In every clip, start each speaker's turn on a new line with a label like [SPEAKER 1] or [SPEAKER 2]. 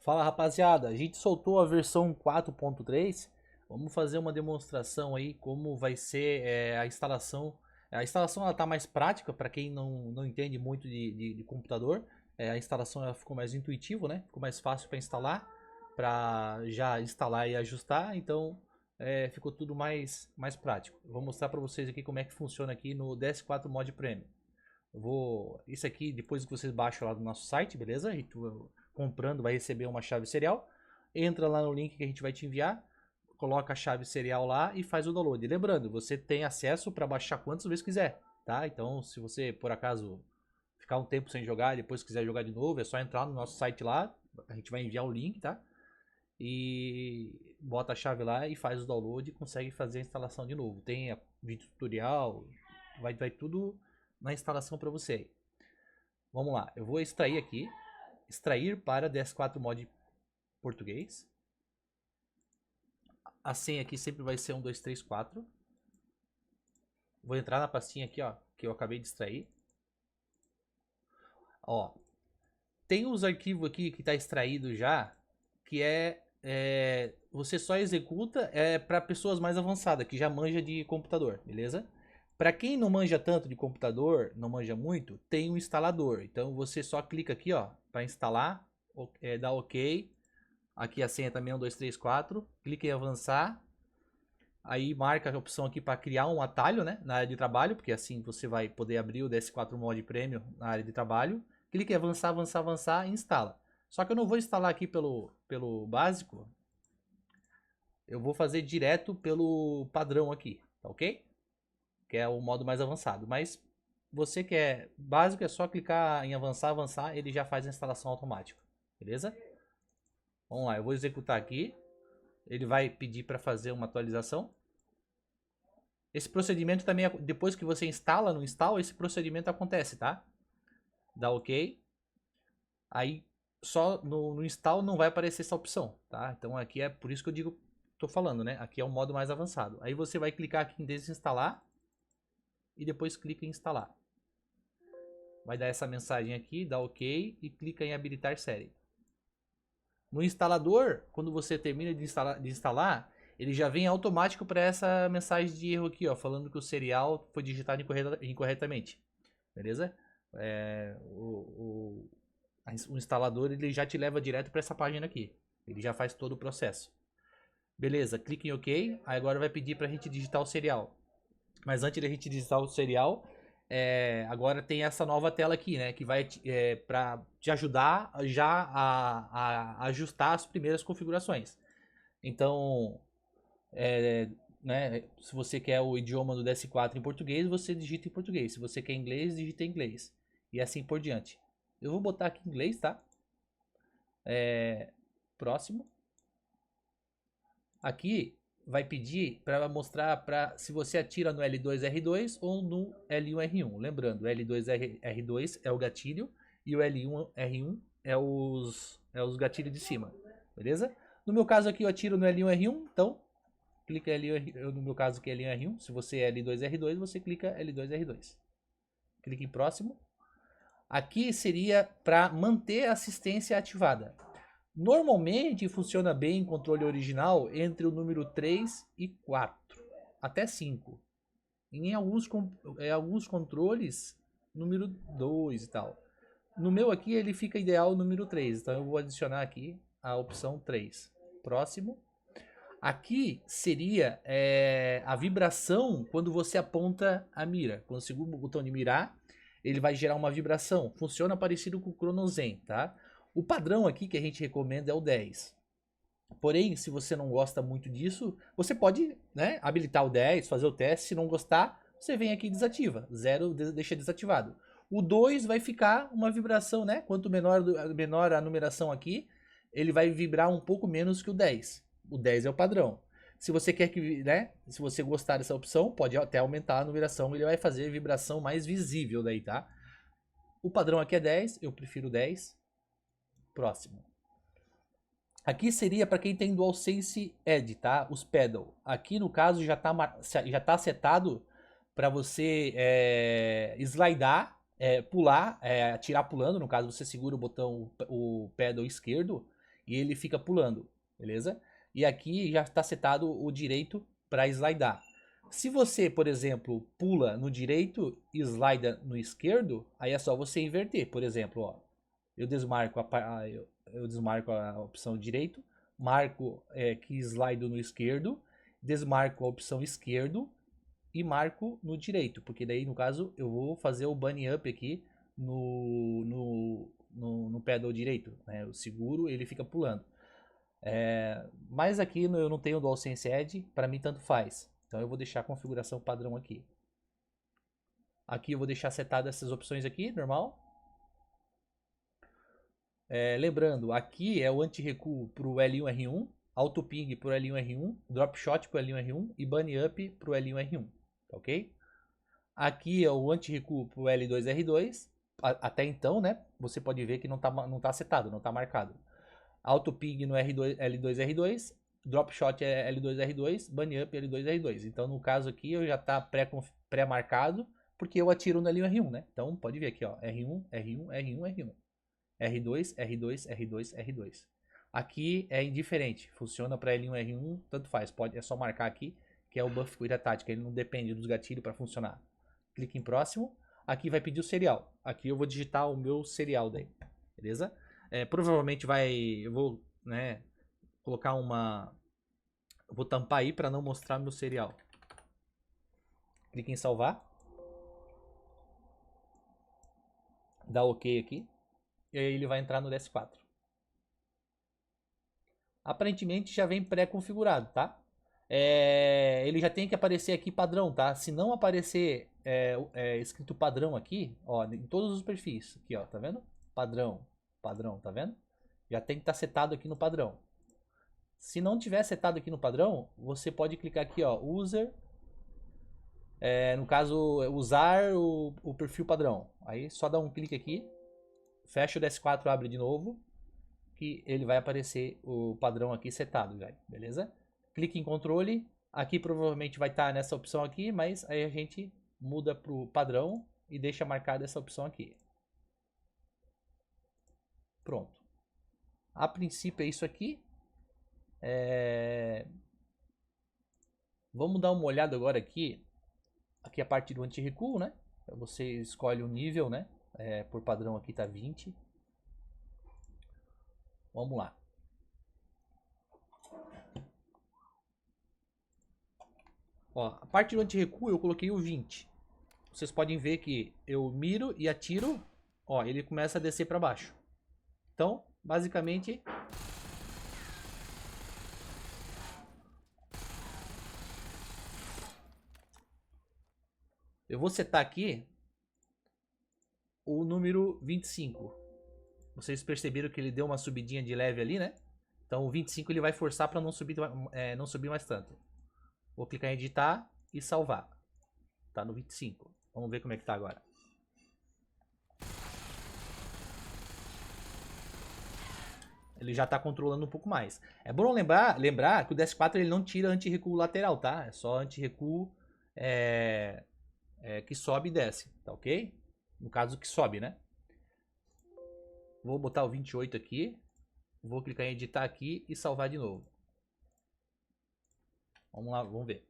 [SPEAKER 1] Fala rapaziada, a gente soltou a versão 4.3. Vamos fazer uma demonstração aí como vai ser a instalação. A instalação ela tá mais prática para quem não entende muito de computador. A instalação ela ficou mais intuitivo, né? Ficou mais fácil para instalar, para já instalar e ajustar. Então ficou tudo mais prático. Eu vou mostrar para vocês aqui como é que funciona aqui no DS4 Mod Premium. Isso aqui depois que vocês baixam lá do nosso site, beleza? E tu, comprando vai receber uma chave serial. Entra lá no link que a gente vai te enviar, coloca a chave serial lá e faz o download. E lembrando, você tem acesso para baixar quantas vezes quiser, tá? Então, se você por acaso ficar um tempo sem jogar e depois quiser jogar de novo, é só entrar no nosso site lá, a gente vai enviar o link, tá? E bota a chave lá e faz o download e consegue fazer a instalação de novo. Tem vídeo tutorial, vai tudo na instalação para você. Vamos lá, eu vou extrair aqui, extrair para DS4 Mod Português. A senha aqui sempre vai ser 1234. Vou entrar na pastinha aqui, ó, que eu acabei de extrair. Ó, tem os arquivos aqui que está extraído já, que você só executa para pessoas mais avançadas, que já manja de computador, beleza? Para quem não manja tanto de computador, não manja muito, tem um instalador. Então você só clica aqui, ó, para instalar, dá OK. Aqui a senha também é 1234. Clica em avançar. Aí marca a opção aqui para criar um atalho, né, na área de trabalho, porque assim você vai poder abrir o DS4 Mod Premium na área de trabalho. Clica em avançar, avançar, avançar e instala. Só que eu não vou instalar aqui pelo básico. Eu vou fazer direto pelo padrão aqui, tá ok? Que é o modo mais avançado. Mas você que é básico, é só clicar em avançar, avançar, ele já faz a instalação automática. Beleza? Vamos lá, eu vou executar aqui. Ele vai pedir para fazer uma atualização. Esse procedimento também, depois que você instala no install, esse procedimento acontece, tá? Dá OK. Aí só no install não vai aparecer essa opção, tá? Então aqui é por isso que eu digo, tô falando, né? Aqui é o modo mais avançado. Aí você vai clicar aqui em desinstalar e depois clica em instalar. Vai dar essa mensagem aqui, dá OK e clica em habilitar série. No instalador, quando você termina de instalar, ele já vem automático para essa mensagem de erro aqui, ó, falando que o serial foi digitado incorretamente. Beleza? O instalador ele já te leva direto para essa página aqui. Ele já faz todo o processo. Beleza, clique em OK. Aí agora vai pedir para a gente digitar o serial. Mas antes da gente digitar o serial, agora tem essa nova tela aqui, né? Que vai para te ajudar já a ajustar as primeiras configurações. Então, né, se você quer o idioma do DS4 em português, você digita em português. Se você quer inglês, digita em inglês. E assim por diante. Eu vou botar aqui em inglês, tá? Próximo. Aqui vai pedir para mostrar se você atira no L2R2 ou no L1R1. Lembrando, o L2R2 é o gatilho e o L1R1 é os gatilhos de cima. Beleza? No meu caso aqui eu atiro no L1R1, então clica L1R1, no meu caso aqui é L1R1. Se você é L2R2, você clica L2R2. Clique em próximo. Aqui seria para manter a assistência ativada. Normalmente funciona bem em controle original entre o número 3 e 4, até 5. Em alguns controles, número 2 e tal. No meu aqui ele fica ideal o número 3, então eu vou adicionar aqui a opção 3. Próximo. Aqui seria a vibração quando você aponta a mira. Quando segura o botão de mirar, ele vai gerar uma vibração. Funciona parecido com o Chronozen, tá? O padrão aqui que a gente recomenda é o 10. Porém, se você não gosta muito disso, você pode, né, habilitar o 10, fazer o teste. Se não gostar, você vem aqui e desativa. 0 deixa desativado. O 2 vai ficar uma vibração, né? Quanto menor a numeração aqui, ele vai vibrar um pouco menos que o 10. O 10 é o padrão. Se você quer que, né? Se você gostar dessa opção, pode até aumentar a numeração, ele vai fazer vibração mais visível daí, tá? O padrão aqui é 10, eu prefiro 10. Próximo. Aqui seria para quem tem DualSense Edge, tá? Os pedal. Aqui no caso já tá setado para você slidar, pular, atirar pulando. No caso você segura o botão, o pedal esquerdo e ele fica pulando, beleza? E aqui já está setado o direito para slidar. Se você, por exemplo, pula no direito e slida no esquerdo, aí é só você inverter. Por exemplo, ó, eu desmarco eu desmarco a opção direito, marco que slido no esquerdo, desmarco a opção esquerdo e marco no direito, porque daí no caso eu vou fazer o bunny up aqui no pedal direito, né? Eu seguro, ele fica pulando. Mas aqui eu não tenho DualSense Edge, para mim tanto faz. Então eu vou deixar a configuração padrão aqui. Aqui eu vou deixar setadas essas opções aqui, normal. Lembrando, aqui é o anti-recuo para o L1R1, auto ping para o L1R1, drop shot para o L1R1 e bunny up para o L1R1, ok? Aqui é o anti-recuo para o L2R2, até então, né? Você pode ver que não tá setado, não está marcado. Auto ping no L2R2, drop shot é L2R2, bunny up L2R2. Então no caso aqui eu já está pré-marcado, porque eu atiro no L1R1, né? Então pode ver aqui, ó, R1, R1, R1, R1. R2, R2, R2, R2. Aqui é indiferente, funciona para L1, R1, tanto faz, é só marcar aqui, que é o buff cuida tática, ele não depende dos gatilhos para funcionar. Clique em próximo, aqui vai pedir o serial, aqui eu vou digitar o meu serial daí, beleza? Provavelmente eu vou, né, colocar eu vou tampar aí para não mostrar meu serial. Clique em salvar, dá OK aqui. E aí ele vai entrar no DS4. Aparentemente já vem pré-configurado, tá? Ele já tem que aparecer aqui padrão, tá? Se não aparecer escrito padrão aqui, ó, em todos os perfis, aqui, ó, tá vendo? Padrão, padrão, tá vendo? Já tem que estar setado aqui no padrão. Se não tiver setado aqui no padrão, você pode clicar aqui, ó, user, no caso, usar o perfil padrão. Aí só dá um clique aqui. Fecha o DS4, abre de novo, que ele vai aparecer o padrão aqui setado, beleza? Clique em controle, aqui provavelmente vai estar nessa opção aqui, mas aí a gente muda para o padrão e deixa marcada essa opção aqui. Pronto. A princípio é isso aqui. Vamos dar uma olhada agora aqui. Aqui a parte do anti-recuo, né? Você escolhe o nível, né? Por padrão aqui tá 20. Vamos lá. Ó, a parte do anti-recuo eu coloquei o 20. Vocês podem ver que eu miro e atiro, ó, ele começa a descer para baixo. Então, basicamente, eu vou setar aqui o número 25. Vocês perceberam que ele deu uma subidinha de leve ali, né? Então o 25 ele vai forçar para não subir mais tanto. Vou clicar em editar e salvar. Tá no 25. Vamos ver como é que tá agora. Ele já está controlando um pouco mais. É bom lembrar que o DS4 ele não tira anti-recuo lateral, tá? É só anti-recuo que sobe e desce, tá ok? No caso que sobe, né? Vou botar o 28 aqui. Vou clicar em editar aqui e salvar de novo. Vamos lá, vamos ver.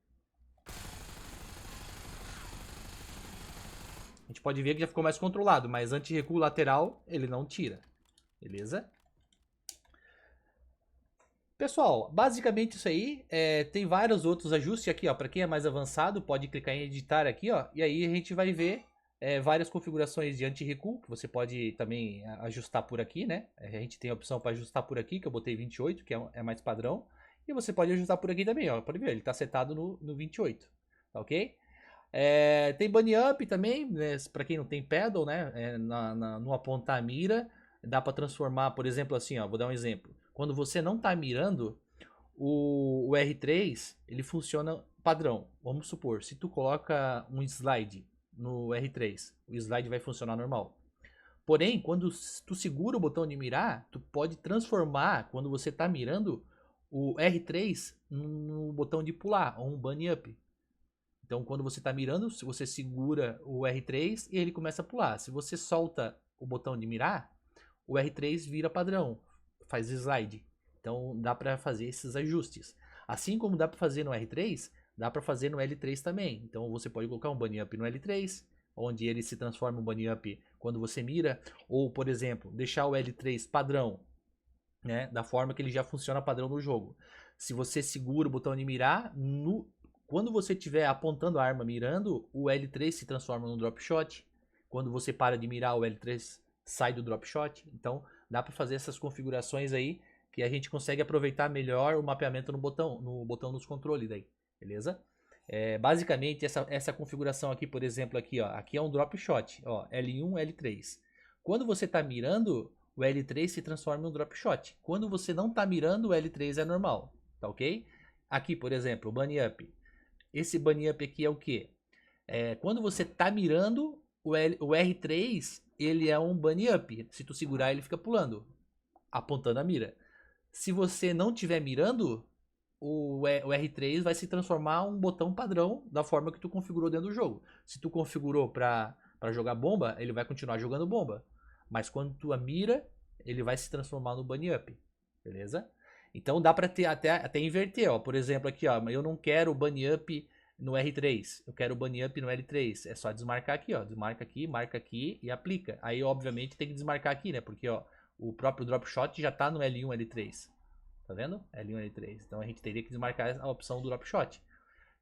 [SPEAKER 1] A gente pode ver que já ficou mais controlado, mas anti-recuo lateral ele não tira. Beleza? Pessoal, basicamente isso aí. Tem vários outros ajustes aqui, ó. Para quem é mais avançado, pode clicar em editar aqui, ó. E aí a gente vai ver várias configurações de anti-recuo, que você pode também ajustar por aqui, né? A gente tem a opção para ajustar por aqui, que eu botei 28, que é mais padrão. E você pode ajustar por aqui também, ó. Pode ver, ele está setado no 28, tá ok? Tem bunny up também, né? Para quem não tem pedal, né? No apontar a mira, dá para transformar, por exemplo, assim, ó. Vou dar um exemplo. Quando você não está mirando, o R3 ele funciona padrão. Vamos supor, se tu coloca um slide no R3, o slide vai funcionar normal. Porém, quando tu segura o botão de mirar, tu pode transformar, quando você está mirando, o R3 no botão de pular, ou um bunny up. Então, quando você está mirando, se você segura o R3 e ele começa a pular. Se você solta o botão de mirar, o R3 vira padrão. faz slide. Então dá para fazer esses ajustes. Assim como dá para fazer no R3, dá para fazer no L3 também. Então você pode colocar um bunny up no L3, onde ele se transforma em bunny up quando você mira, ou por exemplo, deixar o L3 padrão, né, da forma que ele já funciona padrão no jogo. Se você segura o botão de mirar, quando você estiver apontando a arma mirando, o L3 se transforma no drop shot. Quando você para de mirar, o L3 sai do drop shot. Então dá para fazer essas configurações aí que a gente consegue aproveitar melhor o mapeamento no botão dos controles daí, beleza? Basicamente essa configuração aqui, por exemplo, aqui, ó, aqui é um drop shot, ó, L1, L3. Quando você está mirando, o L3 se transforma em um drop shot. Quando você não está mirando, o L3 é normal, tá ok? Aqui, por exemplo, o bunny up. Esse bunny up aqui é o que? Quando você está mirando, o R3 ele é um bunny up. Se tu segurar, ele fica pulando, apontando a mira. Se você não estiver mirando, o R3 vai se transformar em um botão padrão da forma que tu configurou dentro do jogo. Se tu configurou para jogar bomba, ele vai continuar jogando bomba. Mas quando tu mira, ele vai se transformar no bunny up. Beleza? Então dá para até inverter. Ó. Por exemplo, aqui, ó, eu não quero o bunny up no R3. Eu quero o bunny up no L3. É só desmarcar aqui, ó. Desmarca aqui, marca aqui e aplica. Aí, obviamente, tem que desmarcar aqui, né? Porque ó, o próprio drop shot já está no L1, L3. Tá vendo? L1, L3. Então a gente teria que desmarcar a opção do drop shot.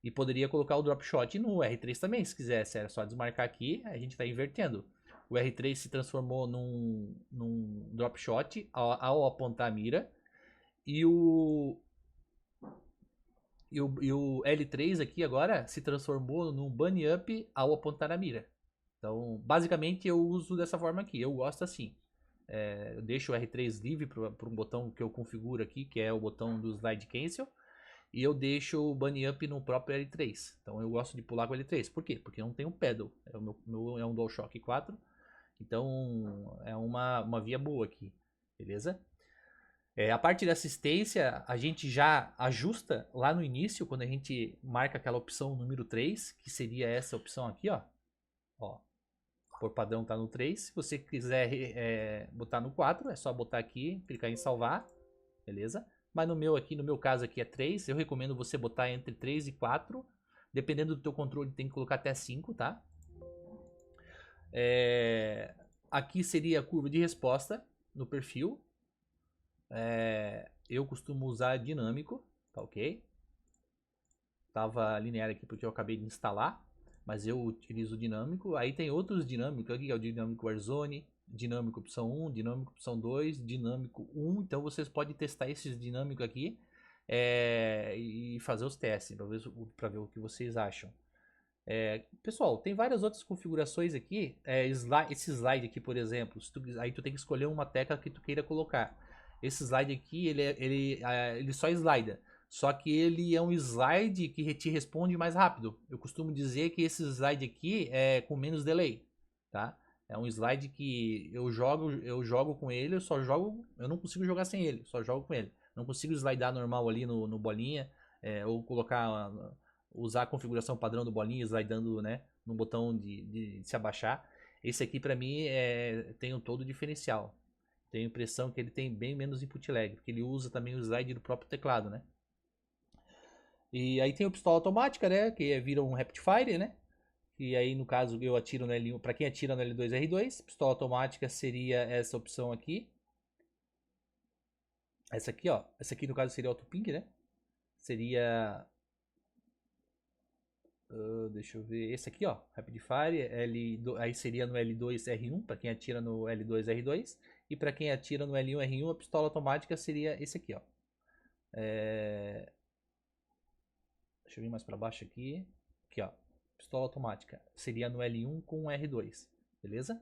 [SPEAKER 1] E poderia colocar o drop shot no R3 também, se quisesse. Era só desmarcar aqui, a gente vai invertendo. O R3 se transformou num drop shot ao apontar a mira. E o L3 aqui agora se transformou num bunny up ao apontar a mira. Então, basicamente, eu uso dessa forma aqui. Eu gosto assim. Eu deixo o R3 livre para um botão que eu configuro aqui, que é o botão do Slide Cancel. E eu deixo o bunny up no próprio L3. Então eu gosto de pular com o L3. Por quê? Porque não tem um pedal. É um DualShock 4. Então é uma via boa aqui. Beleza? A parte da assistência, a gente já ajusta lá no início, quando a gente marca aquela opção número 3, que seria essa opção aqui, ó. Por padrão tá no 3. Se você quiser botar no 4, é só botar aqui, clicar em salvar, beleza? Mas no meu caso aqui é 3, eu recomendo você botar entre 3 e 4. Dependendo do teu controle, tem que colocar até 5, tá? Aqui seria a curva de resposta no perfil. Eu costumo usar dinâmico, tá ok? Tava linear aqui porque eu acabei de instalar, mas eu utilizo dinâmico. Aí tem outros dinâmicos aqui, que é o dinâmico Warzone, dinâmico opção 1, dinâmico opção 2, dinâmico 1. Então vocês podem testar esses dinâmicos aqui e fazer os testes para ver o que vocês acham. Pessoal, tem várias outras configurações aqui. Esse slide aqui, por exemplo, aí tu tem que escolher uma tecla que tu queira colocar. Esse slide aqui, ele só slida. Só que ele é um slide que te responde mais rápido. Eu costumo dizer que esse slide aqui é com menos delay, tá? É um slide que eu jogo com ele, eu não consigo jogar sem ele, só jogo com ele. Não consigo slidar normal ali no bolinha, ou usar a configuração padrão do bolinha, slidando, né, no botão de se abaixar. Esse aqui para mim tem um todo diferencial. Tenho a impressão que ele tem bem menos input lag, porque ele usa também o slide do próprio teclado, né? E aí tem o pistola automática, né? Que vira um rapid fire, né? E aí no caso eu atiro no L1. Para quem atira no L2 R2, pistola automática seria essa opção aqui. Essa aqui, ó. Essa aqui no caso seria auto ping, né? Seria. Deixa eu ver. Esse aqui, ó. Rapid fire. Aí seria no L2 R1, para quem atira no L2 R2. E para quem atira no L1 R1, a pistola automática seria esse aqui, ó. Deixa eu vir mais para baixo aqui. Aqui, ó. Pistola automática. Seria no L1 com R2. Beleza?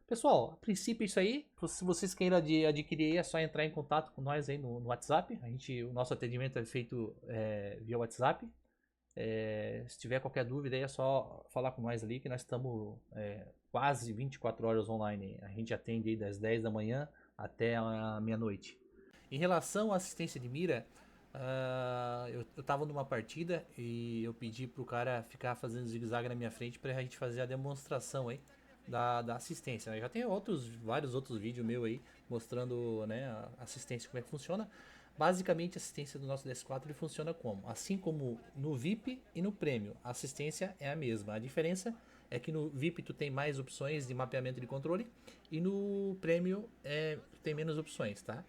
[SPEAKER 1] Pessoal, a princípio é isso aí. Se vocês queiram adquirir, é só entrar em contato com nós aí no WhatsApp. O nosso atendimento é feito via WhatsApp. Se tiver qualquer dúvida aí é só falar com nós ali, que nós estamos quase 24 horas online. A gente atende aí das 10 da manhã até a meia-noite. Em relação à assistência de mira, eu tava numa partida e eu pedi pro cara ficar fazendo zigue-zague na minha frente pra gente fazer a demonstração aí. da assistência, né? Já tem vários outros vídeos meu aí mostrando, né, a assistência, como é que funciona. Basicamente, a assistência do nosso DS4 ele funciona como? Assim como no VIP e no Premium, a assistência é a mesma. A diferença é que no VIP tu tem mais opções de mapeamento de controle e no Premium tem menos opções, tá?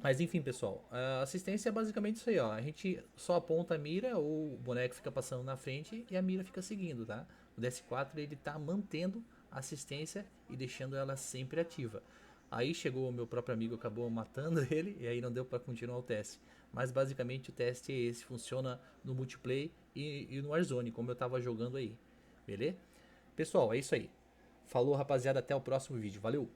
[SPEAKER 1] Mas enfim, pessoal, a assistência é basicamente isso aí, ó. A gente só aponta a mira, ou o boneco fica passando na frente e a mira fica seguindo, tá? O DS4 ele tá mantendo a assistência e deixando ela sempre ativa. Aí chegou o meu próprio amigo, acabou matando ele e aí não deu para continuar o teste. Mas basicamente o teste é esse, funciona no multiplayer e no Warzone, como eu tava jogando aí. Beleza? Pessoal, é isso aí. Falou, rapaziada, até o próximo vídeo. Valeu!